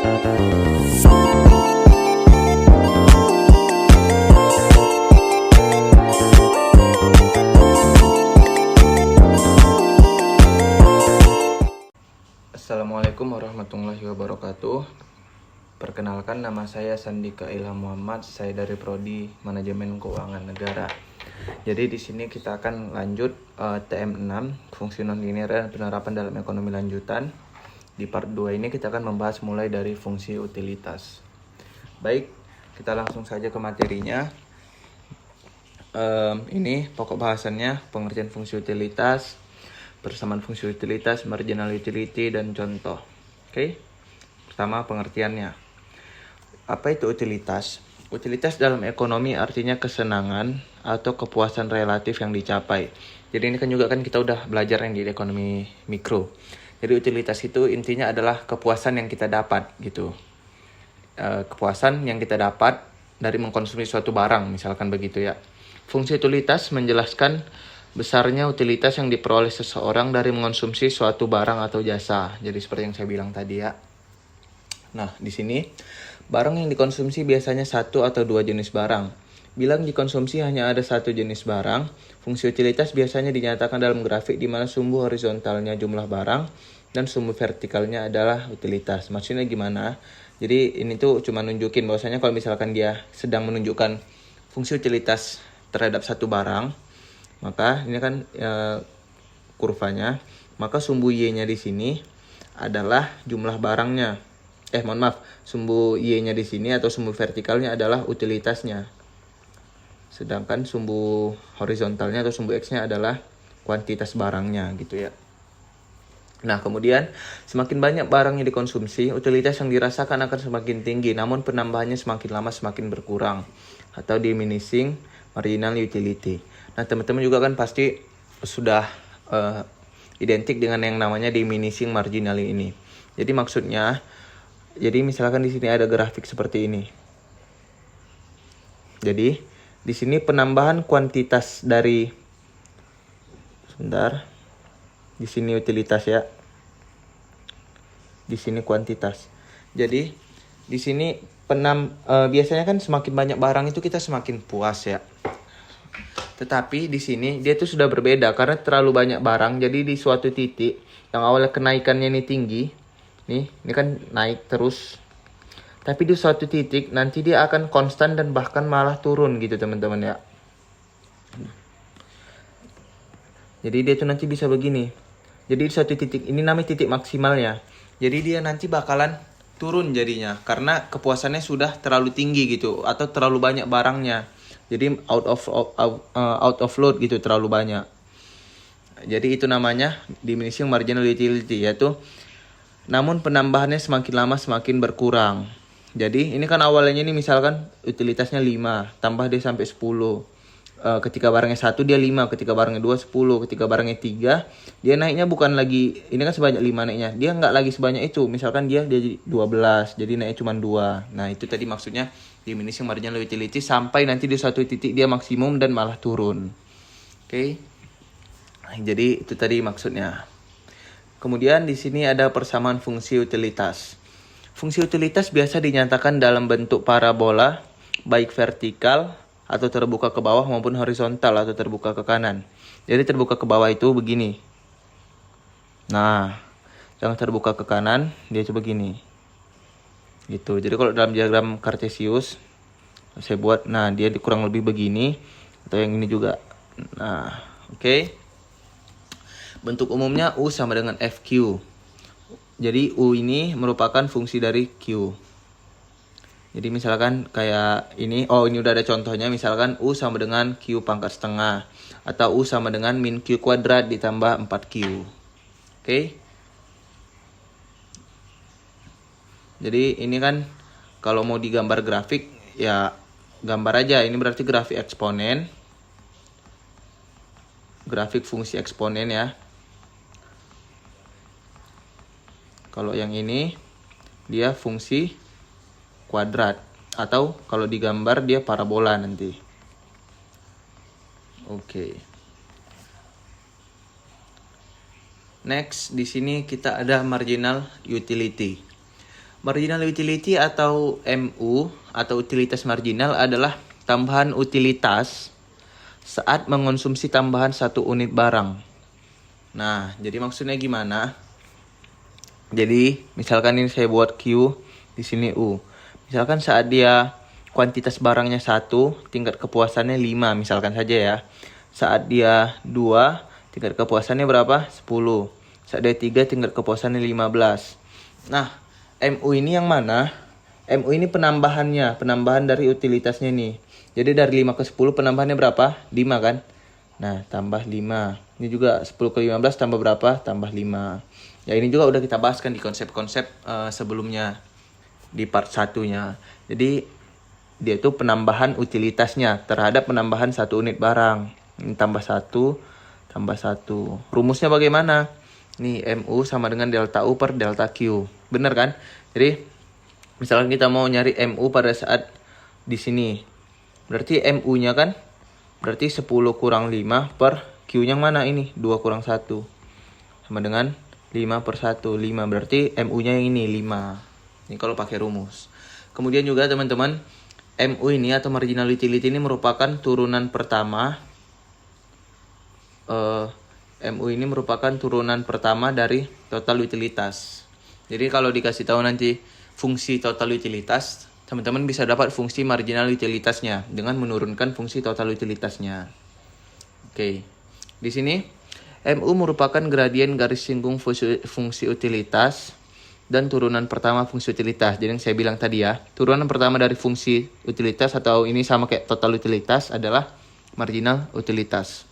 Assalamualaikum warahmatullahi wabarakatuh. Perkenalkan, nama saya Sandika Ilham Muhammad. Saya dari Prodi Manajemen Keuangan Negara. Jadi di sini kita akan lanjut TM6, fungsi nonlinear dan penerapan dalam ekonomi lanjutan. Di part 2 ini kita akan membahas mulai dari fungsi utilitas. Baik, kita langsung saja ke materinya. Ini pokok bahasannya, pengertian fungsi utilitas, persamaan fungsi utilitas, marginal utility, dan contoh. Oke. Pertama, pengertiannya. Apa itu utilitas? Utilitas dalam ekonomi artinya kesenangan atau kepuasan relatif yang dicapai. Jadi ini kan juga kita udah belajar yang di ekonomi mikro. Jadi utilitas itu intinya adalah kepuasan yang kita dapat gitu. Kepuasan yang kita dapat dari mengkonsumsi suatu barang, misalkan begitu ya. Fungsi utilitas menjelaskan besarnya utilitas yang diperoleh seseorang dari mengonsumsi suatu barang atau jasa. Jadi seperti yang saya bilang tadi ya. Nah, di sini barang yang dikonsumsi biasanya satu atau dua jenis barang. Bila dikonsumsi hanya ada satu jenis barang, fungsi utilitas biasanya dinyatakan dalam grafik di mana sumbu horizontalnya jumlah barang dan sumbu vertikalnya adalah utilitas. Maksudnya gimana? Jadi ini tuh cuma nunjukin bahwasanya kalau misalkan dia sedang menunjukkan fungsi utilitas terhadap satu barang, maka ini kan kurvanya, maka sumbu Y-nya di sini adalah jumlah barangnya. Sumbu Y-nya di sini atau sumbu vertikalnya adalah utilitasnya. Sedangkan sumbu horizontalnya atau sumbu X-nya adalah kuantitas barangnya gitu ya. Nah, kemudian semakin banyak barang yang dikonsumsi, utilitas yang dirasakan akan semakin tinggi, namun penambahannya semakin lama semakin berkurang atau diminishing marginal utility. Nah, teman-teman juga kan pasti sudah identik dengan yang namanya diminishing marginal ini. Jadi maksudnya, jadi misalkan di sini ada grafik seperti ini. Jadi di sini penambahan kuantitas dari, di sini utilitas ya. Di sini kuantitas. Jadi di sini biasanya kan semakin banyak barang itu kita semakin puas ya. Tetapi di sini dia tuh sudah berbeda karena terlalu banyak barang. Jadi di suatu titik yang awalnya kenaikannya ini tinggi, ini kan naik terus. Tapi di suatu titik nanti dia akan konstan dan bahkan malah turun gitu teman-teman ya. Jadi dia tuh nanti bisa begini. Jadi di suatu titik ini namanya titik maksimalnya. Jadi dia nanti bakalan turun jadinya karena kepuasannya sudah terlalu tinggi gitu atau terlalu banyak barangnya. Jadi out of load gitu, terlalu banyak. Jadi itu namanya diminishing marginal utility, yaitu namun penambahannya semakin lama semakin berkurang. Jadi ini kan awalnya ini misalkan utilitasnya 5, tambah dia sampai 10. Ketika barangnya 1 dia 5, ketika barangnya 2 10, ketika barangnya 3 dia naiknya bukan lagi, ini kan sebanyak 5 naiknya. Dia nggak lagi sebanyak itu. Misalkan dia 12, jadi naiknya cuma 2. Nah, itu tadi maksudnya diminishing marginal utility sampai nanti di suatu titik dia maksimum dan malah turun. Oke. Jadi itu tadi maksudnya. Kemudian di sini ada persamaan fungsi utilitas. Fungsi utilitas biasa dinyatakan dalam bentuk parabola, baik vertikal atau terbuka ke bawah maupun horizontal atau terbuka ke kanan. Jadi terbuka ke bawah itu begini. Nah, yang terbuka ke kanan dia coba begini. Gitu. Jadi kalau dalam diagram Cartesius saya buat, nah dia kurang lebih begini atau yang ini juga. Nah, oke. Bentuk umumnya U sama dengan FQ. Jadi U ini merupakan fungsi dari Q. Jadi misalkan kayak ini, ini udah ada contohnya, misalkan U sama dengan Q pangkat setengah atau U sama dengan min Q kuadrat ditambah 4Q. Oke. Jadi ini kan kalau mau digambar grafik ya gambar aja, ini berarti grafik eksponen. Grafik fungsi eksponen ya. Kalau yang ini dia fungsi kuadrat atau kalau digambar dia parabola nanti. Oke. Next, di sini kita ada marginal utility. Marginal utility atau MU atau utilitas marginal adalah tambahan utilitas saat mengonsumsi tambahan satu unit barang. Nah, jadi maksudnya gimana? Jadi, misalkan ini saya buat Q, di sini U. Misalkan saat dia kuantitas barangnya 1, tingkat kepuasannya 5 misalkan saja ya. Saat dia 2, tingkat kepuasannya berapa? 10. Saat dia 3, tingkat kepuasannya 15. Nah, MU ini yang mana? MU ini penambahannya, penambahan dari utilitasnya nih. Jadi dari 5 ke 10 penambahannya berapa? 5 kan? Nah, tambah 5. Ini juga 10 ke 15 tambah berapa? Tambah 5. Ya, ini juga udah kita bahas kan di konsep-konsep sebelumnya di part 1-nya. Jadi dia itu penambahan utilitasnya terhadap penambahan satu unit barang. Ini tambah 1, tambah 1. Rumusnya bagaimana? Nih, MU sama dengan delta U per delta Q. Bener kan? Jadi, misalkan kita mau nyari MU pada saat di sini. Berarti MU-nya kan? Berarti 10 kurang 5 per Q-nya mana ini? 2 kurang 1. Sama dengan 5 per 1. 5 berarti MU-nya yang ini 5. Ini kalau pakai rumus. Kemudian juga teman-teman, MU ini atau marginal utility ini merupakan turunan pertama MU ini merupakan turunan pertama dari total utilitas. Jadi kalau dikasih tahu nanti fungsi total utilitas, teman-teman bisa dapat fungsi marginal utilitasnya dengan menurunkan fungsi total utilitasnya. Oke. Di sini MU merupakan gradien garis singgung fungsi utilitas dan turunan pertama fungsi utilitas. Jadi yang saya bilang tadi ya, turunan pertama dari fungsi utilitas atau ini sama kayak total utilitas adalah marginal utilitas.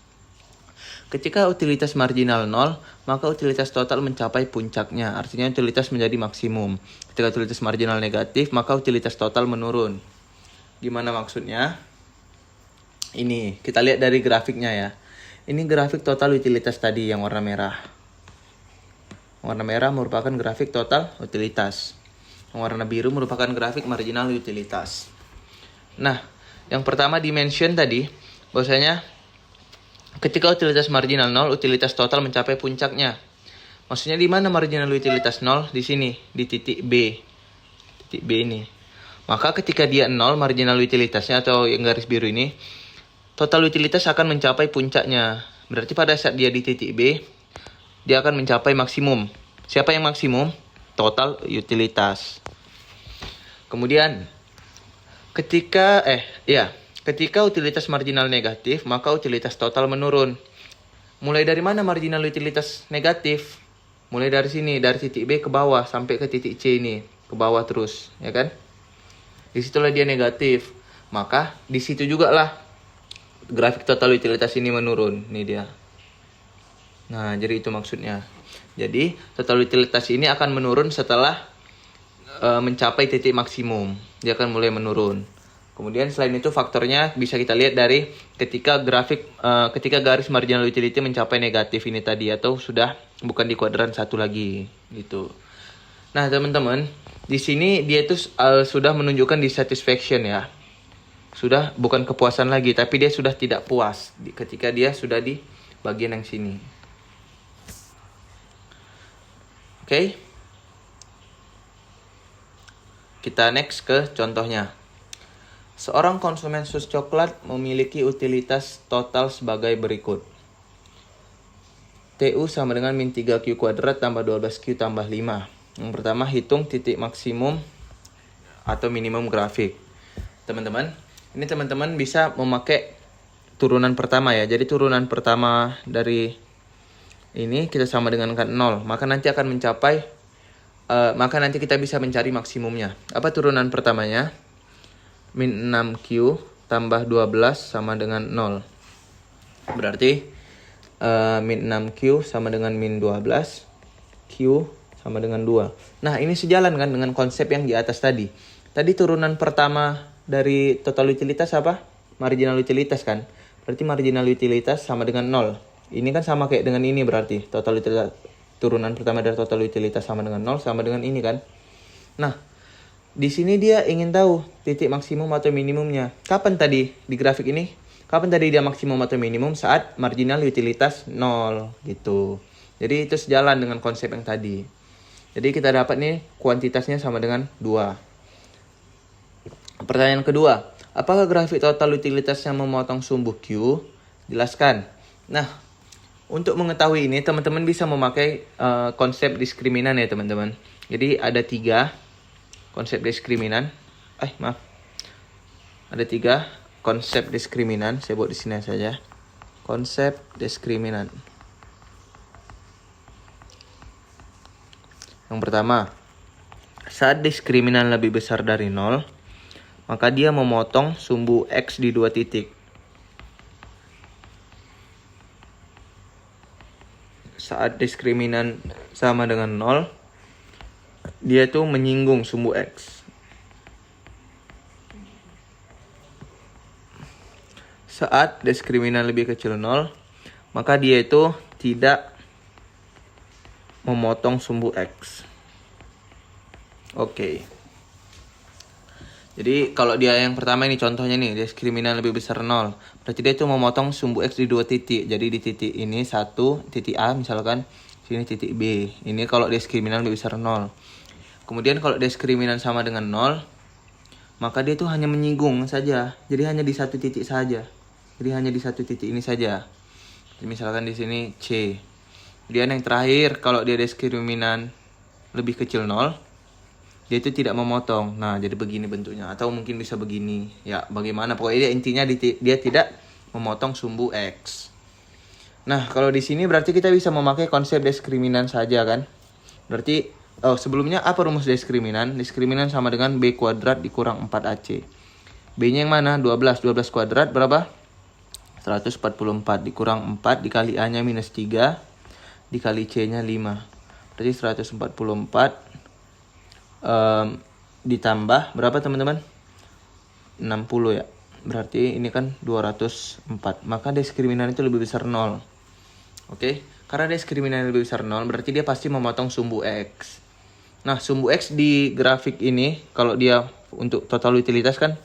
Ketika utilitas marginal 0, maka utilitas total mencapai puncaknya. Artinya utilitas menjadi maksimum. Ketika utilitas marginal negatif, maka utilitas total menurun. Gimana maksudnya? Ini, kita lihat dari grafiknya ya. Ini grafik total utilitas tadi yang warna merah. Warna merah merupakan grafik total utilitas. Yang warna biru merupakan grafik marginal utilitas. Nah, yang pertama dimension tadi, bahwasanya ketika utilitas marginal 0, utilitas total mencapai puncaknya. Maksudnya di mana marginal utilitas 0? Di sini, di titik B. Titik B ini. Maka ketika dia 0, marginal utilitasnya atau yang garis biru ini, total utilitas akan mencapai puncaknya. Berarti pada saat dia di titik B, dia akan mencapai maksimum. Siapa yang maksimum? Total utilitas. Kemudian, ketika utilitas marginal negatif, maka utilitas total menurun. Mulai dari mana marginal utilitas negatif? Mulai dari sini, dari titik B ke bawah sampai ke titik C ini, ke bawah terus, ya kan? Disitulah dia negatif. Maka di situ juga lah grafik total utilitas ini menurun. Ini dia. Nah, jadi itu maksudnya. Jadi total utilitas ini akan menurun setelah mencapai titik maksimum. Dia akan mulai menurun. Kemudian selain itu faktornya bisa kita lihat dari ketika garis marginal utility mencapai negatif ini tadi atau sudah bukan di kuadran 1 lagi gitu. Nah, teman-teman, di sini dia itu sudah menunjukkan dissatisfaction ya. Sudah bukan kepuasan lagi, tapi dia sudah tidak puas ketika dia sudah di bagian yang sini. Oke. Kita next ke contohnya. Seorang konsumen sus coklat memiliki utilitas total sebagai berikut. TU sama dengan min 3Q kuadrat tambah 12Q tambah 5. Yang pertama, hitung titik maksimum atau minimum grafik. Teman-teman, ini teman-teman bisa memakai turunan pertama ya. Jadi turunan pertama dari ini kita sama dengan 0. Maka nanti akan mencapai, maka nanti kita bisa mencari maksimumnya. Apa turunan pertamanya? Min 6Q tambah 12 sama dengan 0. Berarti min 6Q sama dengan min 12. Q sama dengan 2. Nah, ini sejalan kan dengan konsep yang di atas tadi. Tadi turunan pertama dari total utilitas apa? Marginal utilitas kan. Berarti marginal utilitas sama dengan 0. Ini kan sama kayak dengan ini berarti. Total utilitas, turunan pertama dari total utilitas sama dengan 0 sama dengan ini kan. Nah, di sini dia ingin tahu titik maksimum atau minimumnya. Kapan tadi di grafik ini? Kapan tadi dia maksimum atau minimum? Saat marginal utilitas 0 gitu. Jadi itu sejalan dengan konsep yang tadi. Jadi kita dapat nih kuantitasnya sama dengan 2. Pertanyaan kedua, apakah grafik total utilitas yang memotong sumbu Q? Jelaskan. Nah, untuk mengetahui ini teman-teman bisa memakai konsep diskriminan ya teman-teman. Jadi ada 3 konsep diskriminan. Ada 3 konsep diskriminan. Saya buat di sini saja. Konsep diskriminan. Yang pertama, saat diskriminan lebih besar dari 0, maka dia memotong sumbu X di 2 titik. Saat diskriminan sama dengan 0, dia tuh menyinggung sumbu X. Saat diskriminan lebih kecil 0, maka dia itu tidak memotong sumbu X. Oke. Jadi kalau dia yang pertama ini contohnya nih, diskriminan lebih besar 0. Berarti dia itu memotong sumbu X di 2 titik. Jadi di titik ini 1, titik A misalkan, sini titik B. Ini kalau diskriminan lebih besar 0. Kemudian kalau diskriminan sama dengan 0, maka dia itu hanya menyinggung saja. Jadi hanya di 1 titik saja. Jadi hanya di 1 titik ini saja. Jadi misalkan di sini C. Kemudian yang terakhir, kalau dia diskriminan lebih kecil 0, dia itu tidak memotong. Nah, jadi begini bentuknya. Atau mungkin bisa begini. Ya, bagaimana. Pokoknya dia intinya dia tidak memotong sumbu X. Nah, kalau di sini berarti kita bisa memakai konsep diskriminan saja kan. Berarti, sebelumnya apa rumus diskriminan? Diskriminan sama dengan B kuadrat dikurang 4AC. B-nya yang mana? 12. 12 kuadrat berapa? 144 dikurang 4 dikali A-nya minus 3. Dikali C-nya 5. Berarti 144 ditambah berapa teman-teman? 60 ya. Berarti ini kan 204. Maka diskriminan itu lebih besar 0. Oke. Karena diskriminan lebih besar 0, berarti dia pasti memotong sumbu X. Nah, sumbu X di grafik ini, kalau dia untuk total utilitas kan,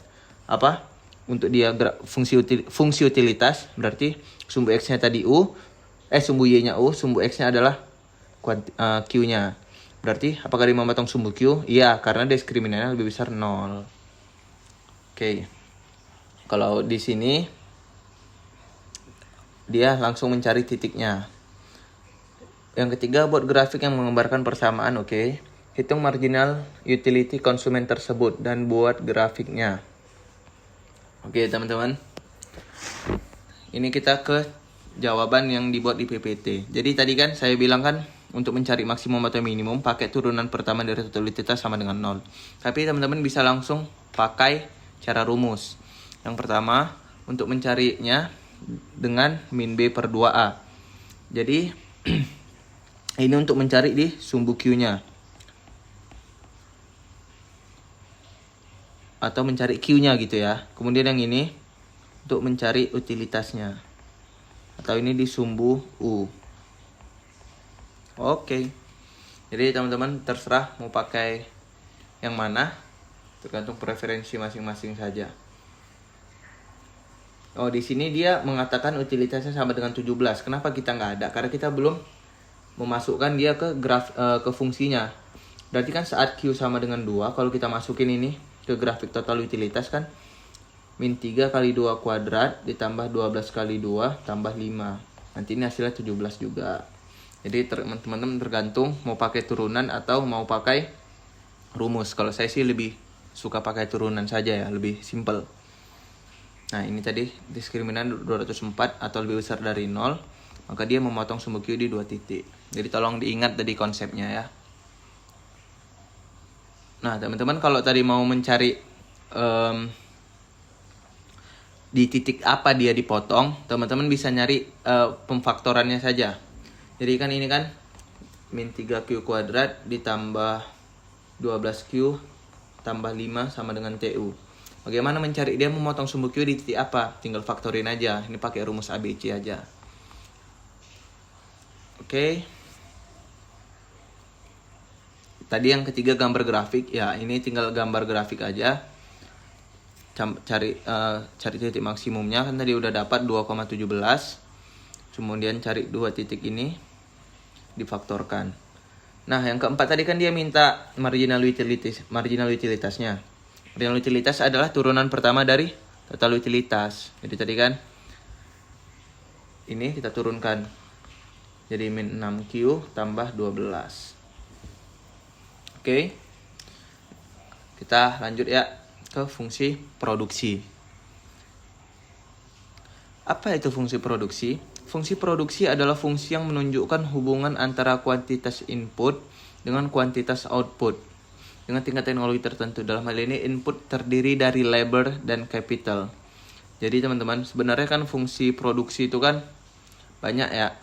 apa? Untuk dia fungsi utilitas, berarti sumbu X-nya tadi U, sumbu Y-nya U, sumbu X-nya adalah Q-nya. Berarti apakah dia memotong sumbu Q? Iya, karena diskriminannya lebih besar 0. Oke. Kalau di sini dia langsung mencari titiknya. Yang ketiga, buat grafik yang menggambarkan persamaan, oke. Hitung marginal utility konsumen tersebut dan buat grafiknya. Oke, teman-teman. Ini kita ke jawaban yang dibuat di PPT. Jadi tadi kan saya bilang kan untuk mencari maksimum atau minimum pakai turunan pertama dari total utilitas sama dengan 0. Tapi teman-teman bisa langsung pakai cara rumus. Yang pertama, untuk mencarinya dengan min B per 2A. Jadi ini untuk mencari di sumbu Q-nya. Atau mencari Q-nya gitu ya. Kemudian yang ini untuk mencari utilitasnya. Atau ini di sumbu U. Oke. Jadi teman-teman terserah mau pakai yang mana. Tergantung preferensi masing-masing saja. Oh, di sini dia mengatakan utilitasnya sama dengan 17. Kenapa kita nggak ada? Karena kita belum memasukkan dia ke ke fungsinya. Berarti kan saat Q sama dengan 2, kalau kita masukin ini ke grafik total utilitas kan min 3 kali 2 kuadrat ditambah 12 kali 2 tambah 5. Nanti ini hasilnya 17 juga. Jadi teman-teman tergantung mau pakai turunan atau mau pakai rumus. Kalau saya sih lebih suka pakai turunan saja ya, lebih simple. Nah, ini tadi diskriminan 204 atau lebih besar dari 0, maka dia memotong sumbu Q di 2 titik. Jadi tolong diingat tadi konsepnya ya. Nah, teman-teman kalau tadi mau mencari di titik apa dia dipotong, teman-teman bisa nyari pemfaktorannya saja. Jadi kan ini kan min 3Q kuadrat ditambah 12Q tambah 5 sama dengan TU. Bagaimana mencari dia memotong sumbu Q di titik apa? Tinggal faktorin aja. Ini pakai rumus ABC aja. Oke. Tadi yang ketiga gambar grafik. Ya, ini tinggal gambar grafik aja. Cari titik maksimumnya. Kan tadi udah dapat 2,17. Kemudian cari 2 titik ini. Difaktorkan. Nah, yang keempat tadi kan dia minta marginal utilitasnya. Marginal utilitas adalah turunan pertama dari total utilitas. Jadi tadi kan ini kita turunkan. Jadi min 6Q tambah 12. Oke. Kita lanjut ya ke fungsi produksi. Apa itu fungsi produksi? Fungsi produksi adalah fungsi yang menunjukkan hubungan antara kuantitas input dengan kuantitas output dengan tingkat teknologi tertentu. Dalam hal ini input terdiri dari labor dan capital. Jadi teman-teman, sebenarnya kan fungsi produksi itu kan banyak ya.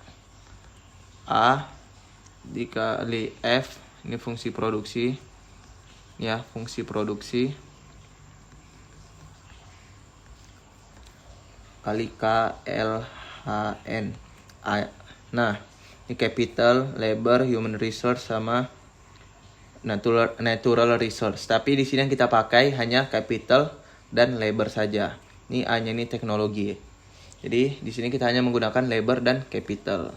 A dikali F, ini fungsi produksi. Ya, fungsi produksi. Kali KLHN. Nah, ini capital, labor, human resource sama natural resource. Tapi di sini yang kita pakai hanya capital dan labor saja. Ini A-nya ini teknologi. Jadi di sini kita hanya menggunakan labor dan capital.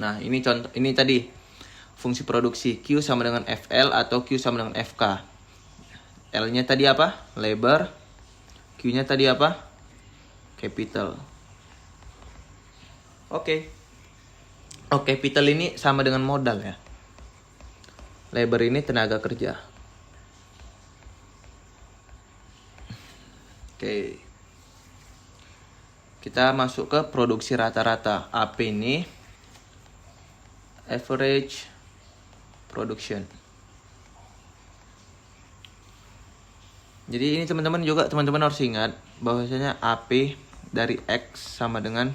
Nah, ini contoh, ini tadi fungsi produksi. Q sama dengan FL atau Q sama dengan FK. L-nya tadi apa? Labor. Q-nya tadi apa? Capital. Oke. Oh, capital ini sama dengan modal ya. Labor ini tenaga kerja. Oke. Kita masuk ke produksi rata-rata. AP ini average production. Jadi ini teman-teman harus ingat bahwasanya AP dari X sama dengan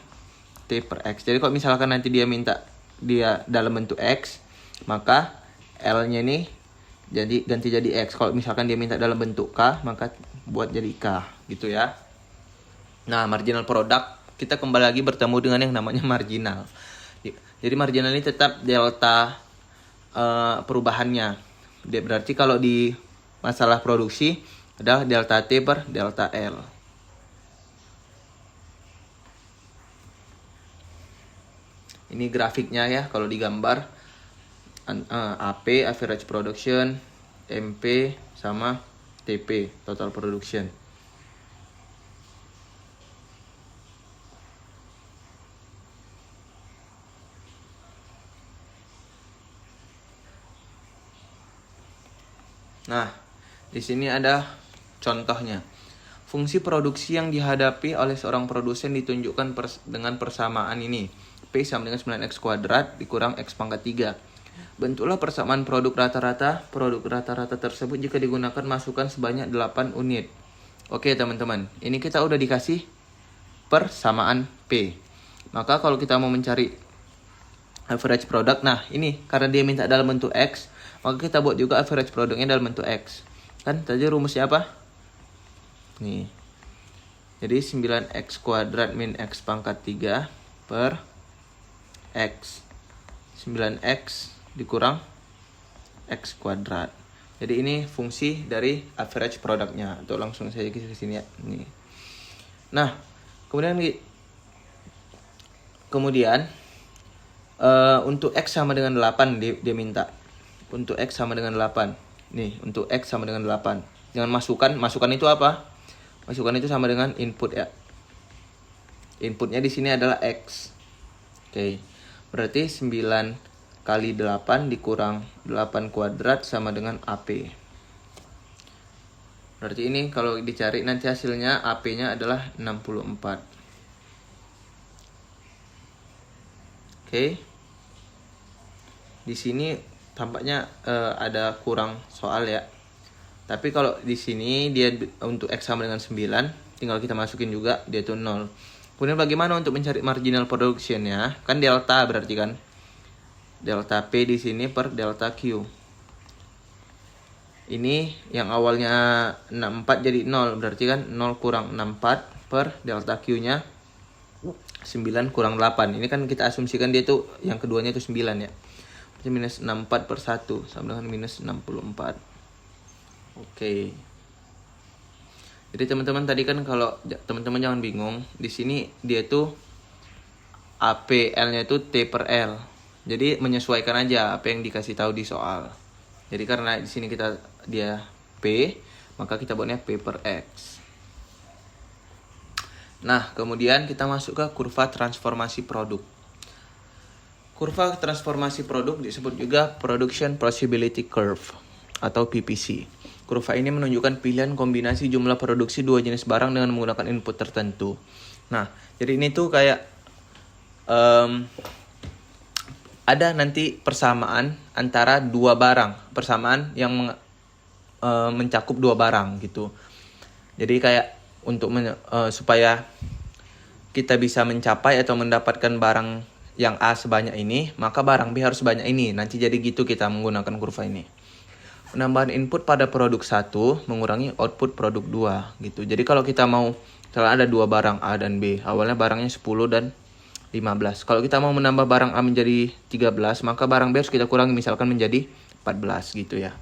T per X. Jadi kalau misalkan nanti dia minta dia dalam bentuk X, maka L-nya ini ganti jadi X. Kalau misalkan dia minta dalam bentuk K, maka buat jadi K, gitu ya. Nah, marginal product, kita kembali lagi bertemu dengan yang namanya marginal. Jadi marginal ini tetap delta perubahannya. Berarti kalau di masalah produksi adalah delta T per delta L. Ini grafiknya ya, kalau digambar AP average production, MP sama TP total production. Nah, di sini ada contohnya. Fungsi produksi yang dihadapi oleh seorang produsen ditunjukkan dengan persamaan ini. P sama dengan 9x kuadrat dikurang x pangkat 3. Bentuklah persamaan produk rata-rata. Produk rata-rata tersebut jika digunakan masukan sebanyak 8 unit. Oke teman-teman, ini kita udah dikasih persamaan P. Maka kalau kita mau mencari average product, nah ini karena dia minta dalam bentuk X, maka kita buat juga average produknya dalam bentuk X. Kan tadi rumusnya apa? Nih. Jadi 9x kuadrat min x pangkat 3 per X. 9x dikurang X kuadrat. Jadi ini fungsi dari average produknya. Atau langsung saya ke sini ya. Nih. Nah, kemudian untuk X sama dengan 8 dia minta. Untuk X sama dengan 8. Nih, untuk X sama dengan 8. Dengan masukan itu apa? Masukan itu sama dengan input ya. Inputnya di sini adalah X. Oke. Berarti 9 kali 8 dikurang 8 kuadrat sama dengan AP. Berarti ini kalau dicari nanti hasilnya AP-nya adalah 64. Oke. Di sini tampaknya ada kurang soal ya. Tapi kalau di sini dia untuk X sama dengan 9, tinggal kita masukin juga dia itu 0. Kemudian bagaimana untuk mencari marginal production-nya? Kan delta berarti kan. Delta P di sini per delta Q. Ini yang awalnya 64 jadi 0, berarti kan 0 kurang 64 per delta Q-nya 9 kurang 8. Ini kan kita asumsikan dia itu yang keduanya itu 9 ya. Berarti minus 64 per 1 sama dengan minus 64. Oke. Jadi teman-teman tadi kan kalau teman-teman jangan bingung, di sini dia tuh APL-nya itu T per L. Jadi menyesuaikan aja apa yang dikasih tahu di soal. Jadi karena di sini dia P, maka kita buatnya P per X. Nah, kemudian kita masuk ke kurva transformasi produk. Kurva transformasi produk disebut juga Production Possibility Curve atau PPC. Kurva ini menunjukkan pilihan kombinasi jumlah produksi dua jenis barang dengan menggunakan input tertentu. Nah, jadi ini tuh kayak ada nanti persamaan antara dua barang, persamaan yang mencakup dua barang gitu. Jadi kayak untuk supaya kita bisa mencapai atau mendapatkan barang yang A sebanyak ini, maka barang B harus sebanyak ini. Nanti jadi gitu kita menggunakan kurva ini. Penambahan input pada produk 1 mengurangi output produk 2 gitu. Jadi kalau kita mau, misalnya ada dua barang A dan B, awalnya barangnya 10 dan 15. Kalau kita mau menambah barang A menjadi 13, maka barang B harus kita kurangi misalkan menjadi 14 gitu ya.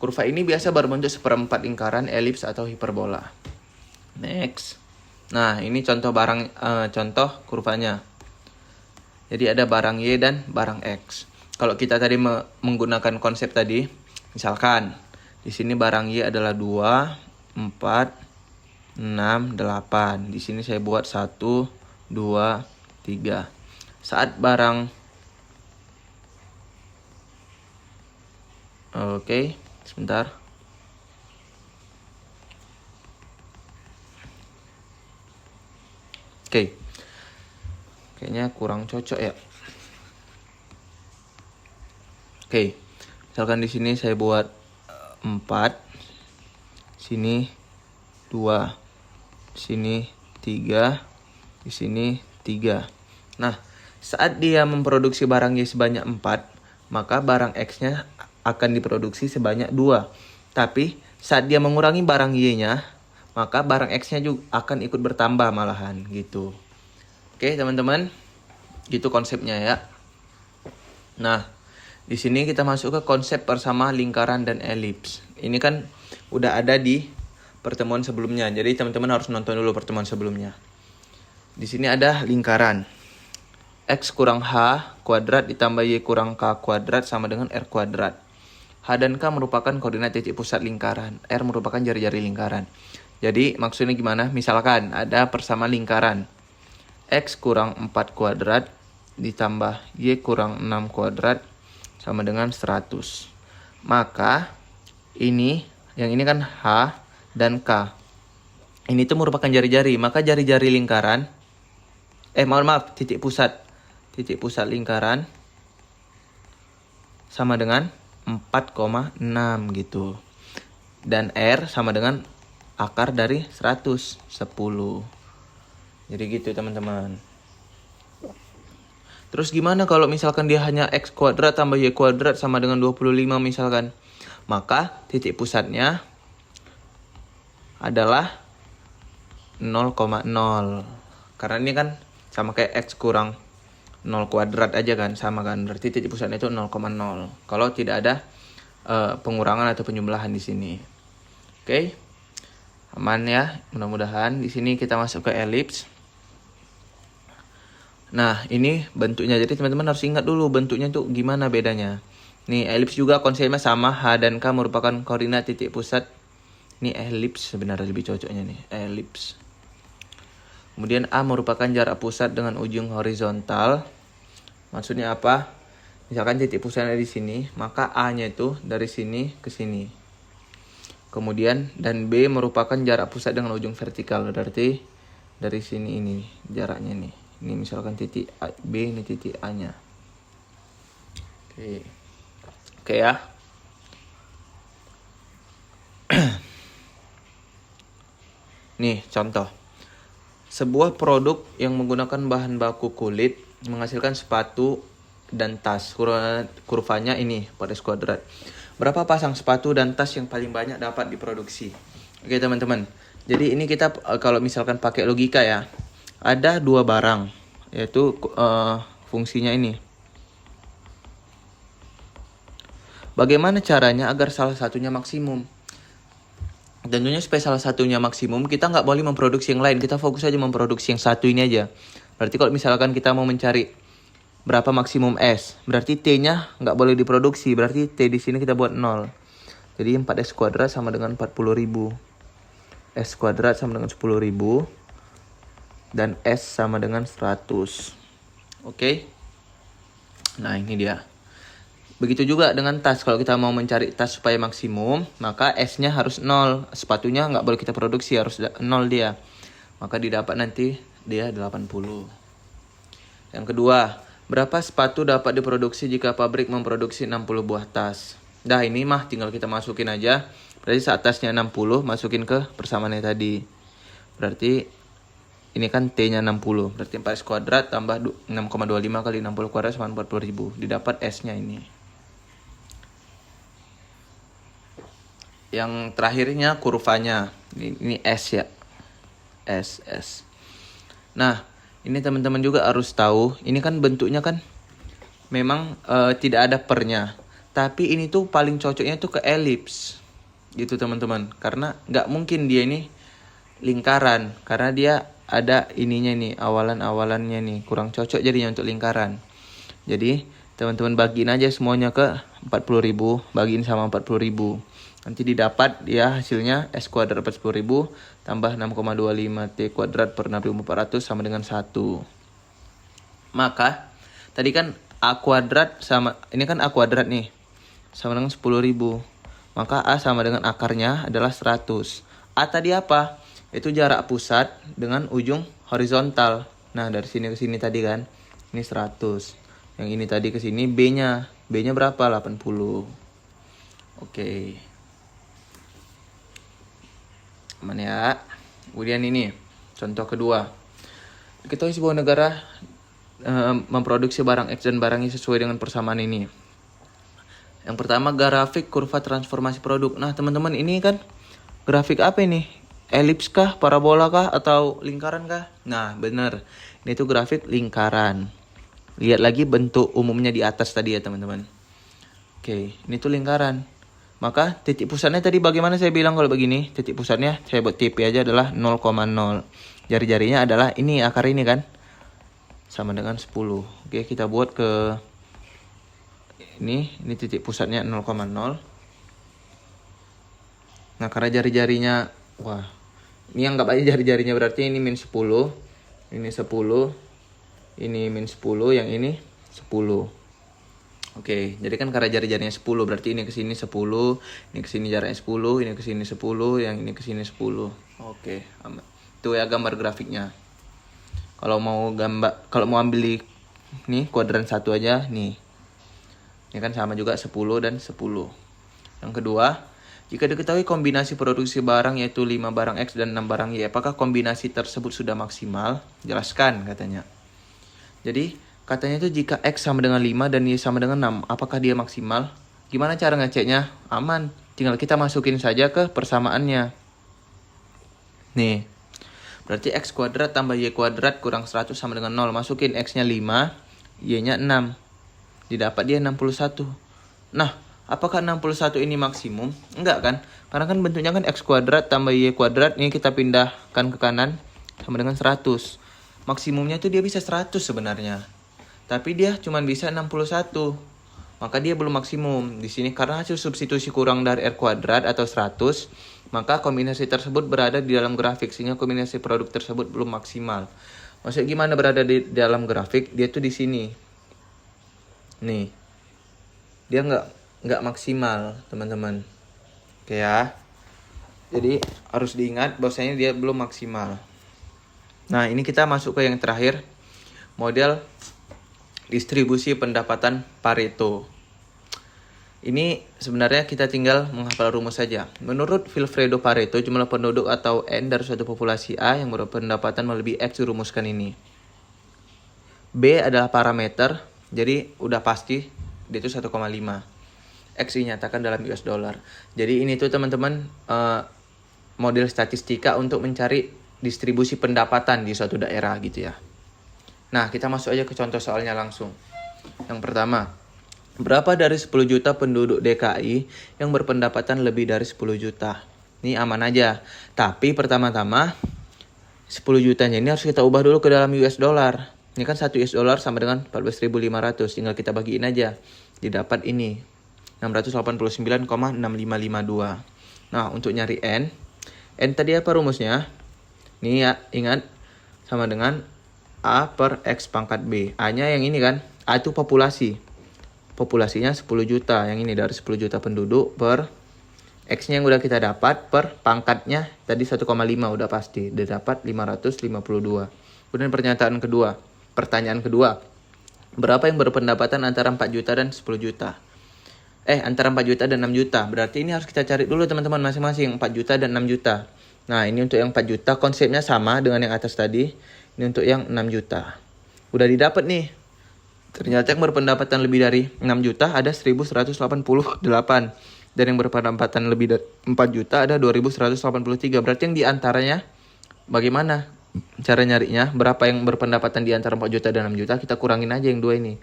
Kurva ini biasa berbentuk seperempat lingkaran, elips atau hiperbola. Next. Nah, ini contoh contoh kurvanya. Jadi ada barang Y dan barang X. Kalau kita tadi menggunakan konsep tadi, misalkan di sini barang Y adalah 2, 4, 6, 8. Di sini saya buat 1, 2, 3. Saat barang Oke, sebentar. Oke. Kayaknya kurang cocok ya. Oke. Misalkan di sini saya buat 4, sini 2, sini 3, di sini 3. Nah, saat dia memproduksi barang Y sebanyak 4, maka barang X-nya akan diproduksi sebanyak 2. Tapi saat dia mengurangi barang Y-nya, maka barang X-nya juga akan ikut bertambah malahan gitu. Oke, teman-teman. Gitu konsepnya ya. Nah, di sini kita masuk ke konsep bersama lingkaran dan elips. Ini kan udah ada di pertemuan sebelumnya. Jadi teman-teman harus nonton dulu pertemuan sebelumnya. Di sini ada lingkaran. X kurang H kuadrat ditambah Y kurang K kuadrat sama dengan R kuadrat. H dan K merupakan koordinat titik pusat lingkaran. R merupakan jari-jari lingkaran. Jadi maksudnya gimana? Misalkan ada persamaan lingkaran. X kurang 4 kuadrat ditambah Y kurang 6 kuadrat sama dengan 100. Maka yang ini kan H dan K. Ini tuh merupakan jari-jari. Maka jari-jari lingkaran titik pusat lingkaran sama dengan 4,6 gitu. Dan R sama dengan akar dari 110. Jadi gitu teman-teman. Terus gimana kalau misalkan dia hanya X kuadrat tambah Y kuadrat sama dengan 25 misalkan. Maka titik pusatnya adalah 0,0. Karena ini kan sama kayak X kurang 0 kuadrat aja kan. Sama kan. Berarti titik pusatnya itu 0,0. Kalau tidak ada pengurangan atau penjumlahan di sini. Oke. Aman ya. Mudah-mudahan. Di sini kita masuk ke elips. Nah, ini bentuknya. Jadi teman-teman harus ingat dulu bentuknya tuh gimana bedanya. Nih, elips juga konsepnya sama. H dan K merupakan koordinat titik pusat. Ini elips sebenarnya lebih cocoknya nih. Elips. Kemudian A merupakan jarak pusat dengan ujung horizontal. Maksudnya apa? Misalkan titik pusatnya di sini, maka A-nya itu dari sini ke sini. Kemudian dan B merupakan jarak pusat dengan ujung vertikal. Berarti dari sini ini jaraknya nih. Ini misalkan titik B, ini titik A-nya. Oke ya. Nih contoh. Sebuah produk yang menggunakan bahan baku kulit menghasilkan sepatu dan tas. Kurvanya ini pada kuadrat. Berapa pasang sepatu dan tas yang paling banyak dapat diproduksi? Oke teman-teman. Jadi ini kita kalau misalkan pakai logika ya. Ada dua barang, yaitu fungsinya ini. Bagaimana caranya agar salah satunya maksimum? Tentunya supaya salah satunya maksimum, kita nggak boleh memproduksi yang lain. Kita fokus aja memproduksi yang satu ini aja. Berarti kalau misalkan kita mau mencari berapa maksimum S. Berarti T-nya nggak boleh diproduksi. Berarti T di sini kita buat 0. Jadi 4S kuadrat sama dengan 40.000. S kuadrat sama dengan 10.000. Dan S sama dengan 100. Oke. Nah ini dia. Begitu juga dengan tas. Kalau kita mau mencari tas supaya maksimum, maka S-nya harus 0. Sepatunya nggak boleh kita produksi, harus 0 dia. Maka didapat nanti dia 80. Yang kedua, berapa sepatu dapat diproduksi jika pabrik memproduksi 60 buah tas? Dah ini mah tinggal kita masukin aja. Berarti saat tasnya 60, masukin ke persamaannya tadi. Berarti ini kan T-nya 60. Berarti 4S kuadrat tambah 6,25 kali 60 kuadrat sama 40.000. Didapat S-nya ini. Yang terakhirnya kurvanya. Ini S ya. S. Nah, ini teman-teman juga harus tahu. Ini kan bentuknya kan memang tidak ada pernya. Tapi ini tuh paling cocoknya tuh ke elips. Gitu teman-teman. Karena nggak mungkin dia ini lingkaran. Karena dia ada ininya nih. Awalan-awalannya nih. Kurang cocok jadinya untuk lingkaran. Jadi teman-teman bagiin aja semuanya ke 40.000. Bagiin sama 40.000. Nanti didapat ya hasilnya S kuadrat 40.000 tambah 6,25 T kuadrat per 6.400 sama dengan 1. Maka tadi kan A kuadrat sama, ini kan A kuadrat nih, sama dengan 10.000. Maka A sama dengan akarnya adalah 100. A tadi apa? Itu jarak pusat dengan ujung horizontal. Nah dari sini ke sini tadi kan, ini 100. Yang ini tadi ke sini B-nya. B-nya berapa? 80. Oke. Aman ya. Kemudian ini contoh kedua. Kita sebuah negara memproduksi barang X dan barangnya sesuai dengan persamaan ini. Yang pertama grafik kurva transformasi produk. Nah teman-teman ini kan grafik apa ini? Elips kah? Parabola kah? Atau lingkaran kah? Nah benar. Ini tuh grafik lingkaran. Lihat lagi bentuk umumnya di atas tadi ya teman-teman. Oke, ini tuh lingkaran. Maka titik pusatnya tadi bagaimana saya bilang kalau begini. Titik pusatnya saya buat TP aja adalah 0,0. Jari-jarinya adalah ini akar ini kan. Sama dengan 10. Oke kita buat ke ini titik pusatnya 0,0. Nah karena jari-jarinya, wah ini anggap aja jari-jarinya berarti ini min 10. Ini 10. Ini min 10, yang ini 10. Oke, jadi kan karena jari-jarinya 10, berarti ini ke sini 10, ini ke sini jaraknya 10, ini ke sini 10, yang ini ke sini 10. Oke, aman. Itu ya gambar grafiknya. Kalau mau ambil nih kuadran 1 aja nih. Ini kan sama juga 10 dan 10. Yang kedua, jika diketahui kombinasi produksi barang yaitu 5 barang X dan 6 barang Y, apakah kombinasi tersebut sudah maksimal? Jelaskan katanya. Jadi katanya itu jika X sama dengan 5 dan Y sama dengan 6, apakah dia maksimal? Gimana cara ngeceknya? Aman, tinggal kita masukin saja ke persamaannya. Nih, berarti X kuadrat tambah Y kuadrat kurang 100 sama dengan 0. Masukin X-nya 5, Y-nya 6. Didapat dia 61. Nah, apakah 61 ini maksimum? Enggak kan? Karena kan bentuknya kan X kuadrat tambah Y kuadrat. Ini kita pindahkan ke kanan sama dengan 100. Maksimumnya itu dia bisa 100 sebenarnya. Tapi dia cuma bisa 61. Maka dia belum maksimum. Di sini karena hasil substitusi kurang dari R kuadrat atau 100, maka kombinasi tersebut berada di dalam grafik sehingga kombinasi produk tersebut belum maksimal. Maksudnya gimana berada di dalam grafik? Dia tuh di sini. Nih. Dia nggak maksimal, teman-teman. Oke ya. Jadi harus diingat bahwasanya dia belum maksimal. Nah, ini kita masuk ke yang terakhir. Model distribusi pendapatan Pareto. Ini sebenarnya kita tinggal menghafal rumus saja. Menurut Vilfredo Pareto, jumlah penduduk atau N dari suatu populasi A yang berpendapatan melebihi X dirumuskan ini. B adalah parameter, jadi udah pasti dia itu 1,5. X dinyatakan dalam US dollar. Jadi ini tuh teman-teman model statistika untuk mencari distribusi pendapatan di suatu daerah gitu ya. Nah, kita masuk aja ke contoh soalnya langsung. Yang pertama, berapa dari 10 juta penduduk DKI yang berpendapatan lebih dari 10 juta? Ini aman aja. Tapi pertama-tama 10 jutanya ini harus kita ubah dulu ke dalam US dollar. Ini kan 1 US dollar sama dengan 14.500. Tinggal kita bagiin aja. Didapat ini 689,6552. Nah, untuk nyari N tadi apa rumusnya? Nih ya, ingat sama dengan A per X pangkat B. A-nya yang ini kan. A itu populasi. Populasinya 10 juta. Yang ini dari 10 juta penduduk per X-nya yang udah kita dapat per pangkatnya tadi 1,5 udah pasti. Udah dapat 552. Kemudian pertanyaan kedua. Berapa yang berpendapatan antara 4 juta dan 10 juta? Antara 4 juta dan 6 juta. Berarti ini harus kita cari dulu teman-teman masing-masing. 4 juta dan 6 juta. Nah, ini untuk yang 4 juta konsepnya sama dengan yang atas tadi. Ini untuk yang 6 juta. Udah didapat nih. Ternyata yang berpendapatan lebih dari 6 juta ada 1188. Dan yang berpendapatan lebih dari 4 juta ada 2183. Berarti yang diantaranya bagaimana cara nyarinya? Berapa yang berpendapatan di antara 4 juta dan 6 juta? Kita kurangin aja yang dua ini.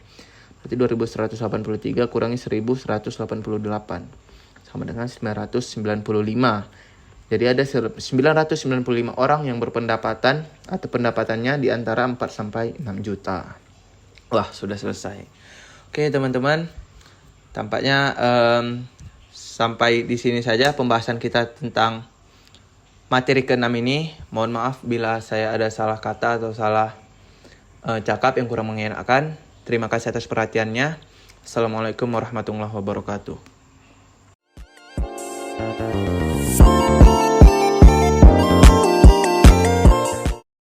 Berarti 2183 kurangi 1188 sama dengan 995. Jadi ada 995 orang yang berpendapatan atau pendapatannya di antara 4 sampai 6 juta. Wah, sudah selesai. Oke, teman-teman. Tampaknya sampai di sini saja pembahasan kita tentang materi ke-6 ini. Mohon maaf bila saya ada salah kata atau salah cakap yang kurang mengenakan. Terima kasih atas perhatiannya. Assalamualaikum warahmatullahi wabarakatuh.